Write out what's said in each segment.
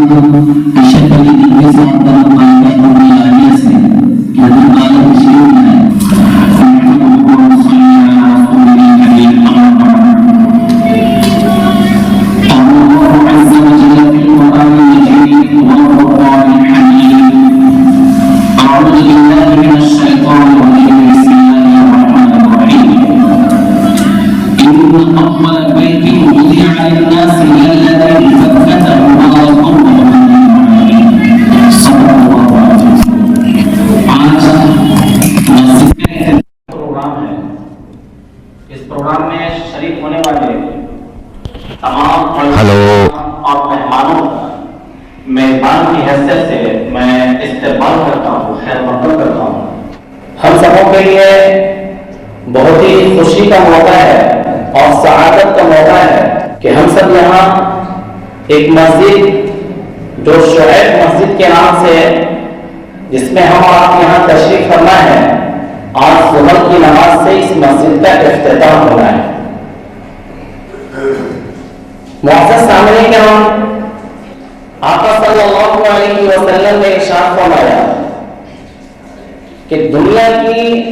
اشد الانبساط والقلب والعافيه سے کہ اللہ تعالی تشریف لائے میزبان کی حیثیت سے میں استقبال کرتا ہوں، خیر مقدم کرتا ہوں۔ ہم سبوں کے لیے بہت ہی خوشی کا موقع ہے اور سعادت کا موقع ہے کہ ہم سب یہاں ایک مسجد جو شعیب مسجد کے نام سے جس میں ہم آپ یہاں تشریف فرما ہے، آج ظہر کی نماز سے اس مسجد کا افتتاح ہونا ہے۔ معزز سامعین کرام، آقا صلی اللہ علیہ وسلم نے ارشاد فرمایا کہ دنیا کی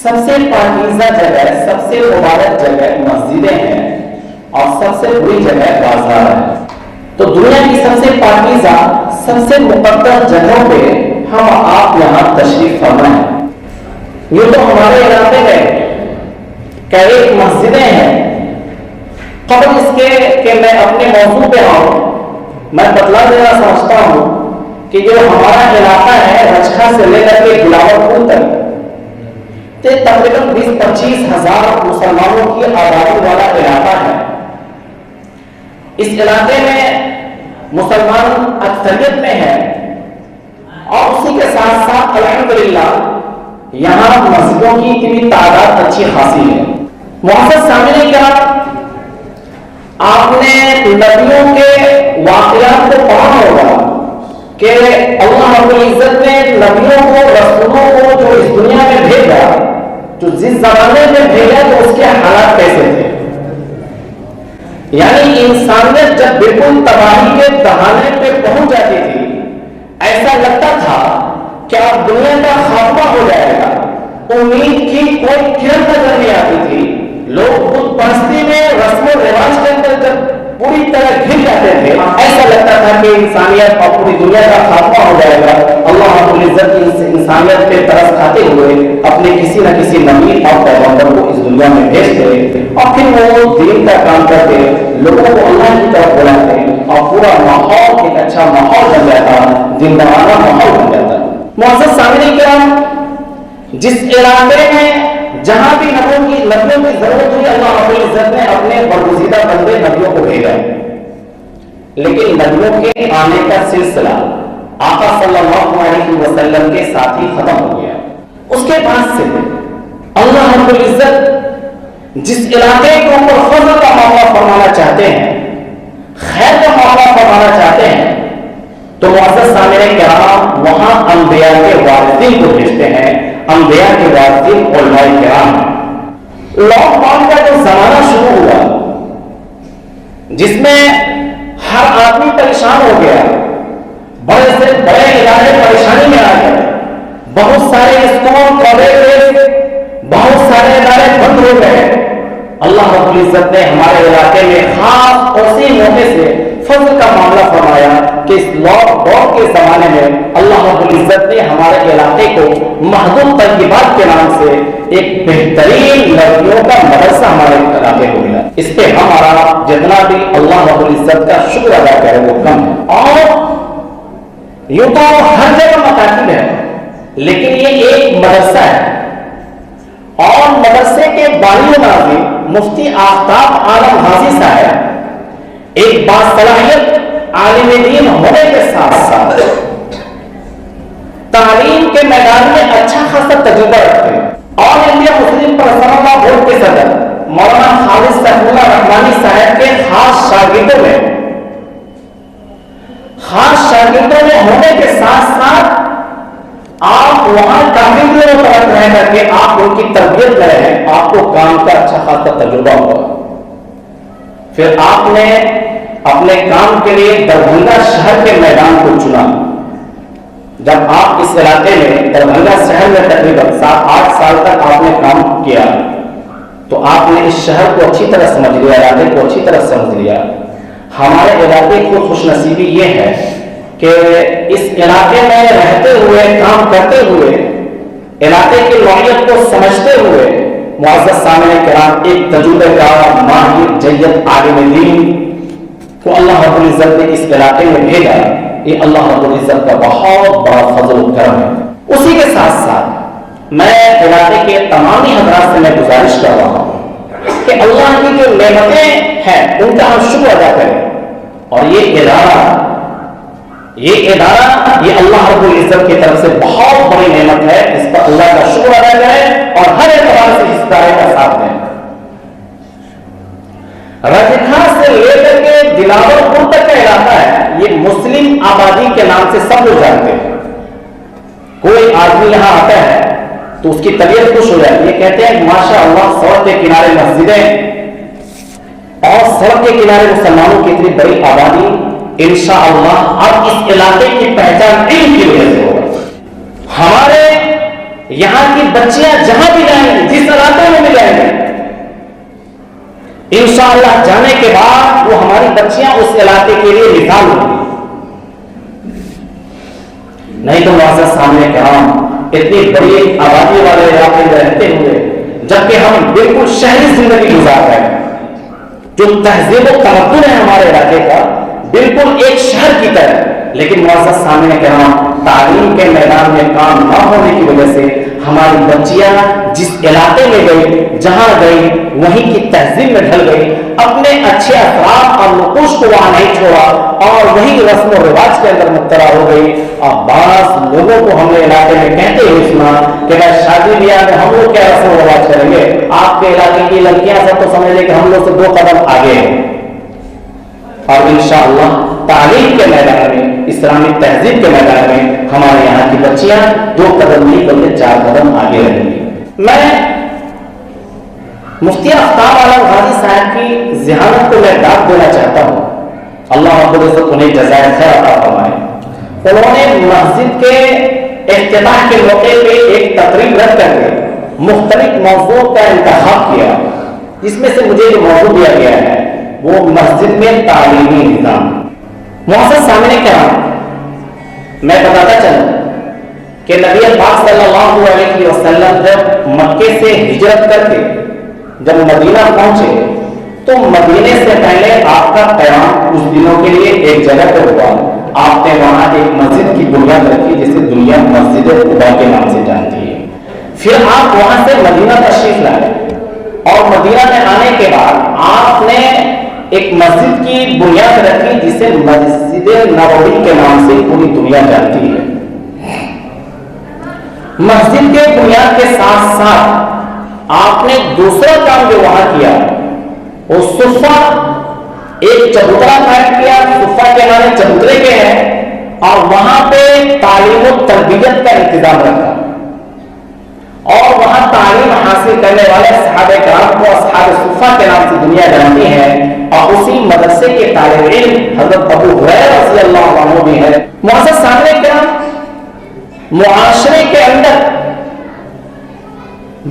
سب سے پاکیزہ جگہ، سب سے مبارک جگہ مسجدیں ہیں اور سب سے بری جگہ بازار ہے۔ تو دنیا کی سب سے پاکیزہ، سب سے مقدس جگہوں پہ ہم آپ یہاں تشریف فرما ہیں۔ یہ تو ہمارے علاقے میں کئی مسجدیں ہیں۔ قبل اس کے کہ میں اپنے موضوع پہ آؤں، میں بتلا دینا سمجھتا ہوں کہ جو ہمارا علاقہ ہے رچکھا سے لے کر کے بلاور پور تک تقریباً 20-25 ہزار مسلمانوں کی آبادی والا علاقہ ہے۔ اس علاقے میں مسلمان اکثریت میں ہے اور اسی کے ساتھ ساتھ الحمدللہ یہاں مسجدوں کی اتنی تعداد اچھی خاصی ہے۔ معزز سامعین کرام، آپ نے نبیوں کے واقعات کو پڑھا ہوگا کہ اللہ رب العزت نے نبیوں کو، رسولوں کو جو اس دنیا میں بھیجا، جو جس زمانے میں بھیجا تو اس کے حالات کیسے تھے۔ یعنی انسانیت جب بالکل تباہی کے دہانے پہ پہنچ جاتی تھی، ایسا لگتا تھا کہ اب دنیا کا خاتمہ ہو جائے گا، امید کی کوئی کرن نظر نہیں آتی تھی۔ لوگ بت پرستی میں، رسم و رواج کے اندر جب پوری طرح گر جاتے تھے، ایسا لگتا تھا کہ انسانیت اور پوری دنیا کا خاتمہ ہو جائے گا۔ اللہ رب العزت انسانیت پہ ترس کھاتے ہوئے اپنے کسی نہ کسی نبی اور پیغمبر کو اس دنیا میں بھیجتے اور پھر وہ دین کا کام کرتے، لوگوں کو اللہ کی طرف بلاتے اور پورا ماحول ایک اچھا ماحول بن جاتا، زندگانہ ماحول بن جاتا۔ معزز سامعین کرام، جس علاقے میں جہاں بھی نبیوں کی ضرورت ہوئی، اللہ رب العزت نے اپنے برگزیدہ بندے نبیوں کو بھیجا، لیکن نبیوں کے آنے کا سلسلہ آقا صلی اللہ علیہ وسلم کے ساتھ ہی ختم ہو گیا۔ اس کے بعد سے اللہ رب العزت جس علاقے کے اوپر فضل کا معاملہ فرمانا چاہتے ہیں، خیر کا معاملہ فرمانا چاہتے ہیں، تو معزز سامعین کرام وہاں انبیاء کے وارثین کو بھیجتے ہیں۔ انبیاء کے وارثین علماء کرام ہیں۔ لاک ڈاؤن کا جو زمانہ شروع ہوا، جس میں ہر آدمی پریشان ہو گیا، بڑے سے بڑے ادارے پریشانی میں آ گئے، بہت سارے اسکول، کالج، بہت سارے ادارے بند ہو گئے۔ اللہ رب العزت نے ہمارے علاقے میں خاص اسی موقع سے فضل کا معاملہ فرمایا کہ اس لاک ڈاؤن کے زمانے میں اللہ رب العزت نے ہمارے علاقے کو محدود طیبات کے نام سے ایک بہترین لڑکیوں کا مدرسہ ہمارے علاقے کو ملا۔ اس پہ ہمارا جتنا بھی اللہ رب العزت کا شکر ادا کرے وہ کم ہے۔ اور یوں تو ہر جگہ مکاتب ہے، لیکن یہ ایک مدرسہ ہے اور مدرسے کے بانی و ناظم مفتی آفتاب عالم حاضی صاحب ایک باصلاحیت عالم دین ہونے کے ساتھ ساتھ تعلیم کے میدان میں اچھا خاصا تجربہ رکھتے ہیں۔ اور انڈیا مسلم پرسنل لا بورڈ کے صدر مولانا خالد سیف اللہ رحمانی صاحب کے خاص شاگردوں میں ہونے کے ساتھ ساتھ آپ وہاں کافی دنوں تک رہ کر کے آپ ان کی تربیت میں رہیں، آپ کو کام کا اچھا خاصا تجربہ ہوگا۔ پھر آپ نے اپنے کام کے لیے دربھنگا شہر کے میدان کو چنا. جب آپ اس علاقے میں دربھنگا شہر میں تقریباً 7-8 سال تک آپ نے کام کیا تو آپ نے اس شہر کو اچھی طرح سمجھ لیا, علاقے کو اچھی طرح سمجھ لیا. ہمارے علاقے کی خوش نصیبی یہ ہے کہ اس علاقے میں رہتے ہوئے, کام کرتے ہوئے, علاقے کی نوعیت کو سمجھتے ہوئے معزز سامعین کرام ایک تجربے کار, ماہر, جید عالم دین کو اللہ رب العزت نے اس علاقے میں بھیجا. یہ اللہ رب العزت کا بہت بڑا فضل و کرم ہے. اسی کے ساتھ ساتھ میں علاقے کے تمامی حضرات سے میں گزارش کر رہا ہوں کہ اللہ کی جو نعمتیں ہیں ان کا ہم شکر ادا کریں. اور یہ ادارہ یہ اللہ رب العزت کی طرف سے بہت بڑی نعمت ہے. اس پر اللہ کا شکر ادا کریں اور ہر اعتبار سے اس ادارے کا ساتھ دیں. رجکھا سے لے کر کے دلاور پور تک کا علاقہ ہے, یہ مسلم آبادی کے نام سے سب لوگ جانتے ہیں. کوئی آدمی یہاں آتا ہے تو اس کی طبیعت خوش ہو جاتی ہے. کہتے ہیں ماشاء اللہ سڑک کے کنارے مسجدیں اور سڑک کے کنارے مسلمانوں کی اتنی بڑی آبادی, انشاءاللہ اب اس علاقے کی پہچان علم کی وجہ سے ہوگا. ہمارے یہاں کی بچیاں جہاں بھی جائیں گی, جس علاقے میں بھی جائیں گے, انشاءاللہ جانے کے بعد وہ ہماری بچیاں اس علاقے کے لیے مثال ہوں گی. نہیں تو معزز سامنے کرام اتنی بڑی آبادی والے علاقے میں رہتے ہوئے جبکہ ہم بالکل شہری زندگی گزار رہے ہیں, جو تہذیب و تمدن ہے ہمارے علاقے کا بالکل ایک شہر کی طرح, لیکن معزز سامنے کرام تعلیم کے میدان میں کام نہ ہونے کی وجہ سے ہماری بچیاں جس علاقے میں گئی, جہاں گئی, وہیں کی تہذیب میں ڈھل گئی, اپنے اچھے اخلاق اور نقوش کو وہاں نہیں چھوڑا اور وہی رسم و رواج کے اندر مبتلا ہو گئی. اور بعض لوگوں کو ہم نے علاقے میں کہتے ہوئے سنا کہ بھائی شادی بیاہ میں ہم لوگ کیا رسم و رواج کریں گے, آپ کے علاقے کی لڑکیاں سب تو سمجھ لیں کہ ہم لوگ سے 2 قدم آگے ہیں. اور انشاءاللہ تعلیم کے میدان میں, اسلامی تہذیب کے میدان میں ہمارے یہاں کی بچیاں 2 قدم نہیں بلکہ 4 قدم آگے رہیں گی. میں مفتی آفتاب عالم غازی صاحب کی ذہانت کو میں داد دینا چاہتا ہوں, اللہ رب العزت انہیں جزائے خیر عطا فرمائے. انہوں نے مسجد کے افتتاح کے موقع پہ ایک تقریب رکھ کر کے مختلف موضوعوں کا انتخاب کیا, جس میں سے مجھے جو موضوع دیا گیا ہے وہ مسجد میں تعلیمی نظام. معزز سامعین کرام, میں بتاتا چلوں کہ نبی پاک صلی اللہ علیہ وسلم جب مکے سے ہجرت کر کے جب مدینہ پہنچے تو مدینے سے پہلے آپ کا قیام کچھ دنوں کے لیے ایک جگہ پہ ہوا. آپ نے وہاں ایک مسجد کی بنیاد رکھی جسے دنیا مسجد قباء کے نام سے جانتی ہے. پھر آپ وہاں سے مدینہ تشریف لائے اور مدینہ میں آنے کے بعد آپ نے ایک مسجد کی بنیاد رکھی جسے مسجد نبوی کے نام سے پوری دنیا جانتی ہے. مسجد کے بنیاد کے ساتھ ساتھ آپ نے دوسرا کام جو وہاں کیا وہ صفہ, ایک چبوترا قائم کیا. صفہ کے معنی چبوترے کے ہیں اور وہاں پہ تعلیم و تربیت کا انتظام رکھا اور وہاں تعلیم حاصل کرنے والے صحابہ کرام کو اصحاب صفہ کے نام سے دنیا جانتی ہے. اور اسی مدرسے کے طالب علم حضرت ابو ہریرہ رضی اللہ عنہ بھی ہے. معزز سامعین کرام, معاشرے کے اندر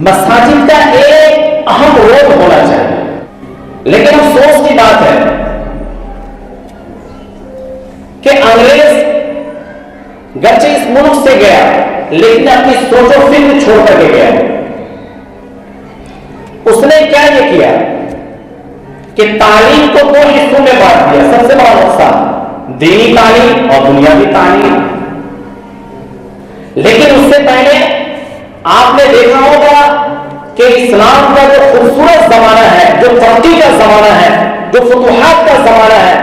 مساجد کا ایک اہم رول ہونا چاہیے, لیکن افسوس کی بات ہے کہ انگریز گرچہ اس ملک سے گیا لیکن اپنی سوچ و فکر چھوڑ کر کے گیا. اس نے کیا یہ کیا کہ تعلیم کو 2 حصوں میں بانٹ دیا. سب سے بڑا نقصان دینی تعلیم اور دنیاوی تعلیم. لیکن اس سے پہلے آپ نے دیکھا ہوگا کہ اسلام کا جو خوبصورت زمانہ ہے, جو ترقی کا زمانہ ہے, جو فتوحات کا زمانہ ہے,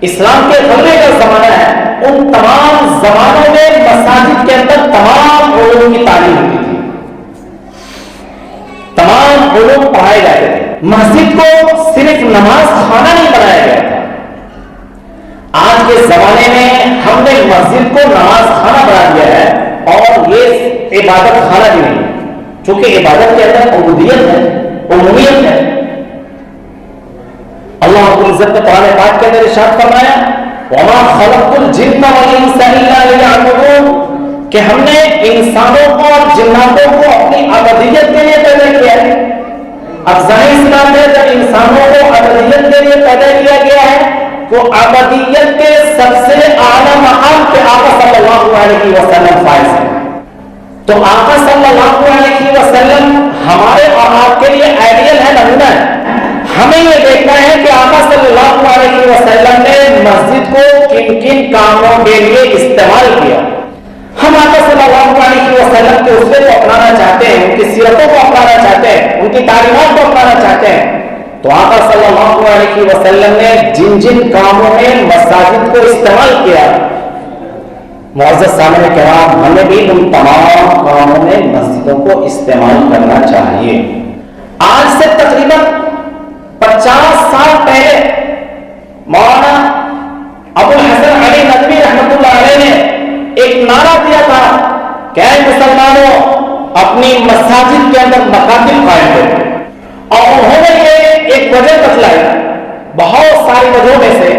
اسلام کے غلبے کا زمانہ ہے, ان تمام زمانوں میں مساجد کے اندر تمام علوم کی تعلیم ہوتی تھی, تمام علوم پڑھائے جاتے تھے. مسجد کو صرف نماز خانہ نہیں بنایا گیا تھا. آج کے زمانے میں ہم نے مسجد کو نماز خانہ بنا دیا ہے اور یہ عبادت خانہ بھی نہیں, چونکہ عبادت کے اندر عبودیت ہے, عمومیت ہے. اللہ العزت نے قرآن پاک کے اندر ارشاد فرمایا وما خلقت الجن والانس الا ليعبدون کہ ہم نے انسانوں کو اور جناتوں کو اپنی ابدیت کے لیے پیدا کیا ہے. اب ظاہر سی بات ہے جب انسانوں کو ابدیت کے لیے پیدا کیا گیا ہے تو ابدیت کے سب سے اعلیٰ مقام کے آقا صلی اللہ علیہ وسلم فائز ہیں. تو آقا صلی اللہ علیہ وسلم ہمارے اور آپ کے لیے آئیڈیل ہے, نمونہ ہے. ہمیں یہ دیکھنا ہے کہ آقا صلی اللہ علیہ وسلم نے مسجد کو کن کن کاموں کے لیے استعمال کیا. ہم آقا صلی اللہ علیہ وسلم کے اسوے کو اپنانا چاہتے ہیں, ان کی سیرتوں کو اپنانا چاہتے ہیں, ان کی تعلیمات کو اپنانا چاہتے ہیں. تو آقا صلی اللہ علیہ وسلم نے جن جن کاموں میں مساجد کو استعمال کیا, معزز سامعین کرام, ہمیں بھی ان تمام کاموں میں مسجدوں کو استعمال کرنا چاہیے. آج سے تقریباً 50 سال پہلے مولانا ابو الحسن علی ندوی رحمۃ اللہ علیہ نے ایک نعرہ دیا تھا کہ اے مسلمانوں اپنی مساجد کے اندر مکاتب قائم کرو. اور انہوں نے یہ ایک وجہ بتلائی بہت ساری وجہوں میں سے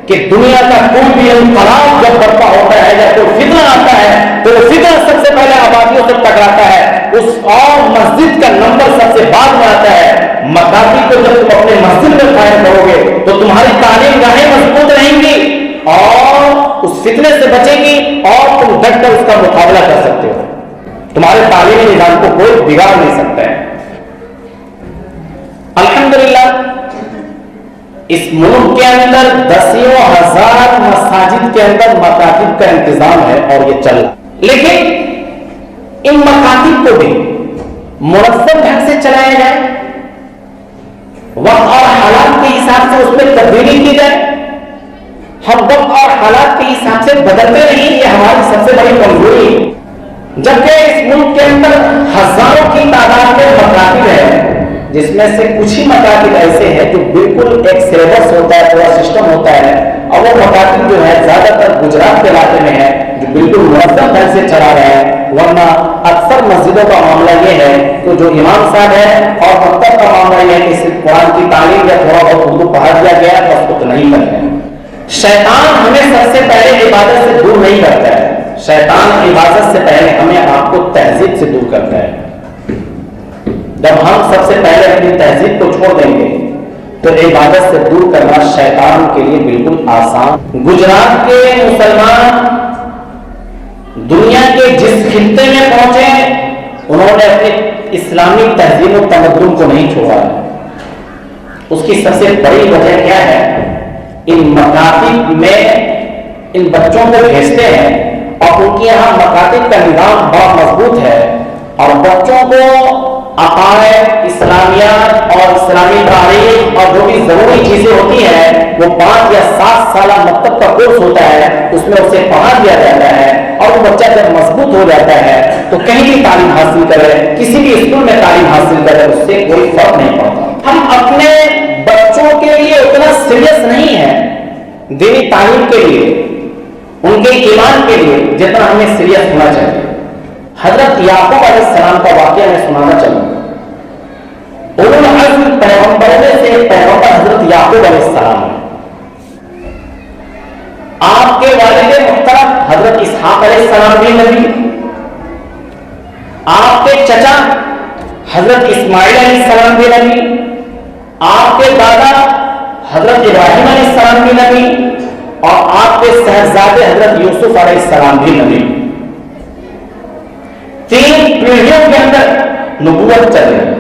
کہ دنیا کا کوئی بھی انقلاب جب برپا ہوتا ہے یا کوئی فتنہ آتا ہے تو وہ فتنہ سب سے پہلے آبادیوں سے ٹکراتا ہے, اس اور مسجد کا نمبر سب سے بعد میں آتا ہے. مکاتب کو جب تم اپنے مسجد میں قائم کرو گے تو تمہاری تعلیم گاہیں مضبوط رہیں گی اور اس فتنے سے بچے گی اور تم ڈٹ کر اس کا مقابلہ کر سکتے ہو. تمہارے تعلیمی نظام کو کوئی بگاڑ نہیں سکتا ہے. الحمدللہ اس ملک کے اندر 10,000 مساجد کے اندر مکاتب کا انتظام ہے اور یہ چل رہا. لیکن ان مکاتب کو بھی منظم ڈھنگ سے چلایا جائے, وقت اور حالات کے حساب سے اس میں تبدیلی کی جائے. ہم وقت اور حالات کے حساب سے بدلتے نہیں, یہ ہماری سب سے بڑی کمزوری ہے. جبکہ اس ملک کے اندر ہزاروں کی تعداد میں مکاتب ہے جس میں سے کچھ ہی مکاتب ایسے ہیں جو بالکل ایک سلیبس ہوتا ہے, پورا سسٹم ہوتا ہے, اور وہ مکاتب جو ہے زیادہ تر گجرات کے علاقے میں ہے جو بالکل منظم ڈھنگ سے چلا رہے ہیں. ورنہ اکثر مسجدوں کا معاملہ یہ ہے کہ جو امام صاحب ہے اور مکتب کا معاملہ یہ ہے کہ صرف قرآن کی تعلیم یا تھوڑا بہت اردو پڑھا دیا گیا ہے بس اتنا ہی کرتے ہیں. شیطان ہمیں سب سے پہلے عبادت سے دور نہیں کرتا ہے. شیطان عبادت سے پہلے ہمیں آپ کو تہذیب سے دور کرتا ہے. جب ہم سب سے پہلے اپنی تہذیب کو چھوڑ دیں گے تو عبادت سے دور کرنا شیطان کے لیے بالکل آسان. گجرات کے مسلمان دنیا کے جس خطے میں پہنچے انہوں نے اپنی اسلامی تہذیب و تمدن کو نہیں چھوڑا. اس کی سب سے بڑی وجہ کیا ہے؟ ان مکاتب میں ان بچوں کو بھیجتے ہیں اور ان کے یہاں مکاتب کا نظام بڑا مضبوط ہے اور بچوں کو عقائد, اسلامیات اور اسلامی تاریخ اور جو بھی ضروری چیزیں ہوتی ہیں وہ 5 یا 7 سالہ مکتب کا کورس ہوتا ہے, اس میں اسے پڑھا دیا جاتا ہے. اور وہ بچہ جب مضبوط ہو جاتا ہے تو کہیں بھی تعلیم حاصل کرے, کسی بھی اسکول میں تعلیم حاصل کرے, اس سے کوئی فرق نہیں پڑتا. ہم اپنے بچوں کے لیے اتنا سیریس نہیں ہے دینی تعلیم کے لیے, ان کے ایمان کے لیے, جتنا ہمیں سیریس ہونا چاہیے. حضرت یعقوب علیہ السلام کا واقعہ میں سنانا چاہوں گا. اولو العزم پیغمبروں میں سے پیغمبر حضرت یعقوب علیہ السلام ہے. آپ کے والد محترم حضرت اسحاق علیہ السلام بھی نبی, آپ کے چچا حضرت اسماعیل علیہ السلام بھی نبی, آپ کے دادا حضرت ابراہیم علیہ السلام بھی نبی, اور آپ کے صاحبزادے حضرت یوسف علیہ السلام بھی نبی. 3 پیڑھیوں کے اندر نبوت چل رہی ہے.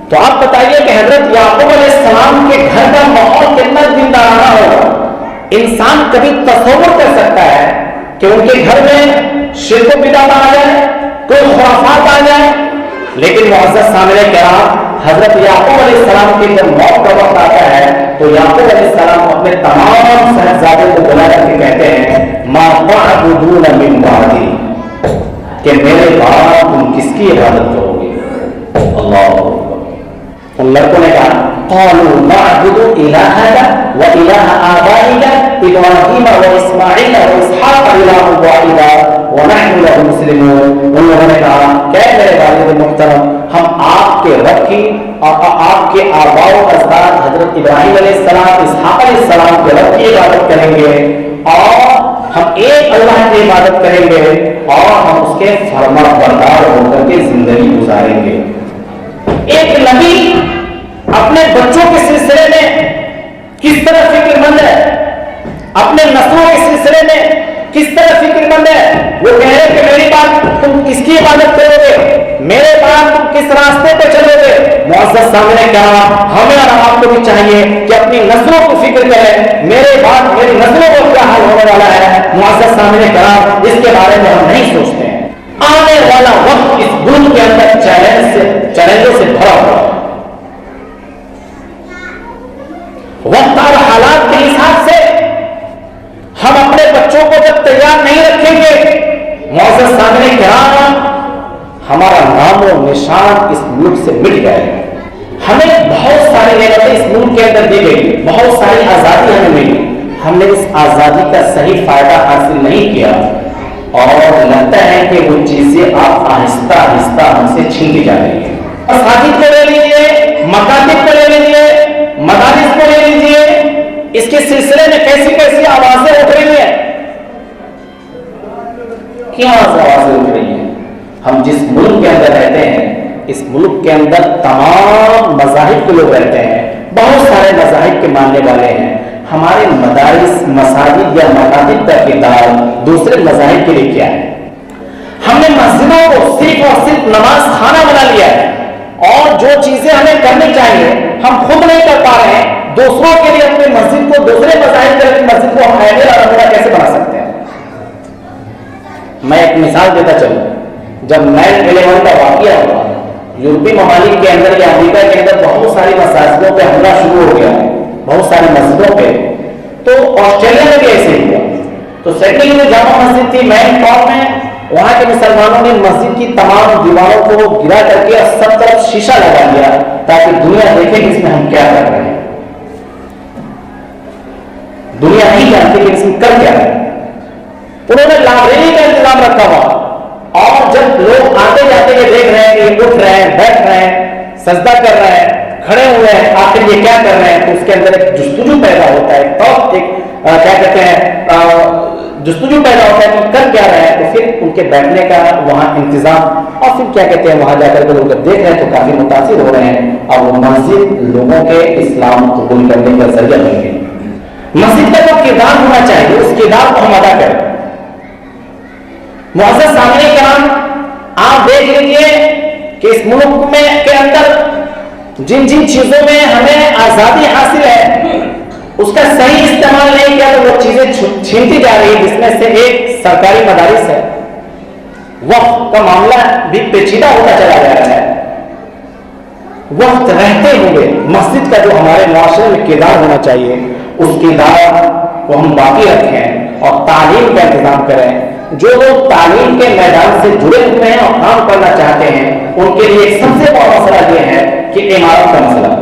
تو آپ بتائیے کہ حضرت یعقوب علیہ السلام کے گھر کا ماحول کتنا دیندارانہ ہوگا. انسان کبھی تصور کر سکتا ہے کہ ان کے گھر میں شرک و بدعت آ جائے, کوئی خرافات آ جائے, لیکن معزز سامعین کرام حضرت یعقوب علیہ السلام کی جب موت کا وقت آتا ہے تو یعقوب علیہ السلام اپنے تمام صاحبزادوں کو بلا کر کے کہتے ہیں ما تعبدون من بعدی, کہ میرے بعد تم کس کی عبادت کرو گے. اللہ, ان لڑکوں نے کہا قالوا نعبد الہک و الہ آبائک ابراہیم و اسماعیل و اسحاق الہ واحدا ونحن له مسلمون. ان لوگوں نے کہا کہ میرے والد محترم ہم آپ کے رب کی اور آپ کے آباء و اجداد حضرت ابراہیم علیہ السلام اسحاق علیہ السلام کے رب کی عبادت کریں گے اور ہم ایک اللہ کی عبادت کریں گے اور ہم اس کے فرما بردار ہو کر کے زندگی گزاریں گے. ایک نبی اپنے بچوں کے سلسلے میں کس طرح فکر مند ہے, اپنے نسلوں کے سلسلے میں کس طرح فکر مند ہے. وہ کہہ رہے کہ میری بات تم کس کی عبادت کرو گے, میرے بعد تم کس راستے پہ چلو گے. معزز سامنے کہا ہمیں اور آپ کو بھی چاہیے کہ اپنی نسلوں کو فکر کریں, میرے بعد میری نسلوں کو کیا حال ہونے والا ہے. معزز سامنے کہا اس کے بارے میں ہم نہیں سوچتے ہیں. آنے والا وقت اس ملک کے اندر چیلنجوں سے بھرا ہوا ہے. وقت اور حالات کے حساب سے ہم اپنے بچوں کو جب تیار نہیں رکھیں گے, معزز سامنے کرام ہمارا نام و نشان اس ملک سے مٹ جائے گا. ہمیں بہت ساری نعمتیں اس ملک کے اندر دی گئی, بہت ساری آزادی ہمیں ملی, ہم نے اس آزادی کا صحیح فائدہ حاصل نہیں کیا اور لگتا ہے کہ وہ چیزیں آپ آہستہ آہستہ ہم سے چھینتی جا رہی ہیں. اساتذہ کو لے لیجیے, مکاتب کو لے لیجیے, مدارس کو لے لیجیے, اس کے سلسلے میں کیسی کیسی آوازیں اٹھ رہی ہیں. کیوں آوازیں اٹھ رہی ہیں؟ ہم جس ملک کے اندر رہتے ہیں اس ملک کے اندر تمام مذاہب کے لوگ رہتے ہیں, بہت سارے مذاہب کے ماننے والے ہیں. ہمارے مدارس, مساجد یا مکاتب کا کردار دوسرے مذاہب کے لیے کیا ہے؟ ہم نے مسجدوں کو صرف اور صرف نماز خانہ بنا لیا ہے اور جو چیزیں ہمیں کرنی چاہیے ہم خود نہیں کر پا رہے ہیں. دوسروں کے لیے اپنی مسجد کو, دوسرے مذاہب کے لیے مسجد کو ہم آئیڈیل اور نمونہ کیسے بنا سکتے ہیں؟ میں ایک مثال دیتا چلوں. جب 9/11 کا واقعہ ہوا, یورپی ممالک کے اندر یا امریکہ کے اندر بہت ساری مساجدوں پہ حملہ شروع ہو گیا, بہت ساری مسجدوں پہ, تو آسٹریلیا میں بھی ایسے ہی ہوا. تو سڈنی میں جامع مسجد تھی مین ٹاؤن میں, وہاں کے مسلمانوں نے مسجد کی تمام دیواروں کو گرا کر کے سب طرف شیشہ لگا دیا تاکہ دنیا دیکھے کہ اس میں ہم کیا کر رہے ہیں. دنیا نہیں جانتی کہ اس میں کر کیا رہے ہیں. انہوں نے لائبریری کا انتظام رکھا ہوا اور جب لوگ آتے جاتے ہوئے دیکھ رہے ہیں کہ اٹھ رہے ہیں, بیٹھ رہے ہیں, سجدہ کر رہے ہیں, کھڑے ہوئے ہیں, آخر یہ کیا کر رہے ہیں, تو اس کے اندر ایک جستجو پیدا ہوتا ہے, تو ایک کیا کہتے ہیں جستجو پیدا ہوتا ہے کہ کر کیا رہے ہیں. تو پھر ان کے بیٹھنے کا وہاں انتظام, اور پھر کیا کہتے ہیں وہاں جا کر کے لوگ دیکھ رہے ہیں تو کافی متاثر ہو رہے ہیں اور وہ مسجد لوگوں کے اسلام قبول کرنے کا ذریعہ بن گئی. مسجد کا جو کردار ہونا چاہیے اس کردار کو ہم ادا کریں. معزز سامنے کرام آپ دیکھ لیجیے کہ اس ملک میں کے اندر جن جن چیزوں میں ہمیں آزادی حاصل ہے اس کا صحیح استعمال نہیں کیا تو وہ چیزیں چھینتی جا رہی. جس میں سے ایک سرکاری مدارس ہے. وقت کا معاملہ بھی پیچیدہ ہوتا چلا جا رہا ہے. وقت رہتے ہوئے مسجد کا جو ہمارے معاشرے میں کردار ہونا چاہیے اس کردار کو ہم باقی رکھیں اور تعلیم کا انتظام کریں. جو لوگ تعلیم کے میدان سے جڑے ہوئے ہیں اور کام کرنا چاہتے ہیں ان کے لیے سب سے بڑا مسئلہ یہ ہے کہ عمارت کا مسئلہ.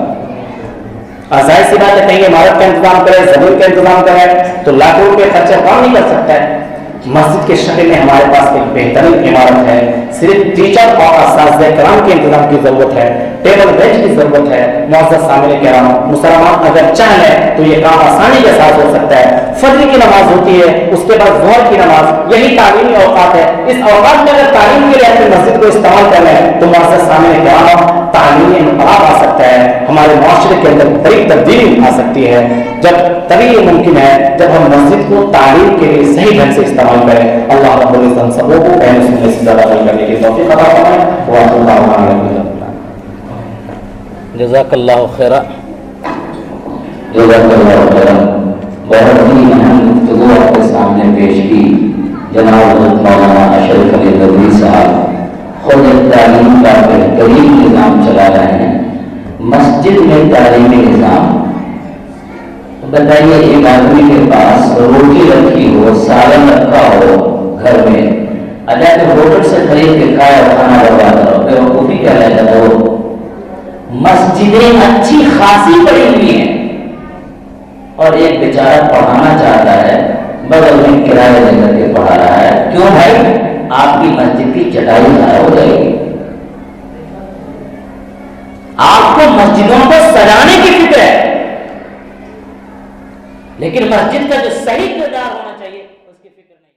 ظاہر سی بات ہے کہیں عمارت کا انتظام کرے, زمین کا انتظام کرے تو لاکھوں روپے خرچہ کام نہیں کر سکتا ہے. مسجد کے شہر میں ہمارے پاس ایک بہترین عمارت ہے. صرف ٹیچر اور اساتذہ کرام کے انتظام کی ضرورت ہے, ٹیبل بینچ کی ضرورت ہے. معزز سامنے کرام مسلمان اگر چاہیں تو یہ کام آسانی کے ساتھ ہو سکتا ہے. فجر کی نماز ہوتی ہے, اس کے بعد ظہر کی نماز, یہی تعلیمی اوقات ہے. اس اوقات میں اگر تعلیم کے لیے اپنی مسجد کو استعمال کر لیں تو معزز سامنے کرام تعلیمی انقلاب آ سکتا ہے. ہمارے معاشرے کے اندر بڑی تبدیلی آ سکتی ہے. جب تبھی یہ ممکن ہے جب ہم مسجد کو تعلیم کے لیے صحیح ڈھنگ سے استعمال کریں. اللہ رب العزت ہم سبوں کو اہل سنت سے زیادہ عمل کرنے کی توفیق عطا فرمائے. وآخر دعوانا الحمد للہ. جزاک اللہ خیرہ. جزاک اللہ خیرہ. بہت ہی اہم گفتگو آپ کے سامنے پیش کی. جناب حضرت مولانا اشرف علی ندوی صاحب خود تعلیم کا بہترین نظام چلا رہے ہیں. مسجد میں تعلیمی نظام. بتائیے ایک آدمی کے پاس روٹی رکھی ہو, سالن رکھا ہو گھر میں, اگر ہوٹل سے خرید کے کھایا کھانا برباد کرو, بیوقوفی کیا ہے جب وہ مسجدیں اچھی خاصی پڑی ہوئی ہیں اور ایک بیچارہ پڑھانا چاہتا ہے, بغل میں کرایہ دے کر کے پڑھا رہا ہے, کیوں بھائی؟ آپ کی مسجد کی چٹائی ضائع ہو جائے گی. آپ کو مسجدوں کو سجانے کی فکر ہے، لیکن مسجد کا جو صحیح کردار ہونا چاہیے اس کی فکر نہیں.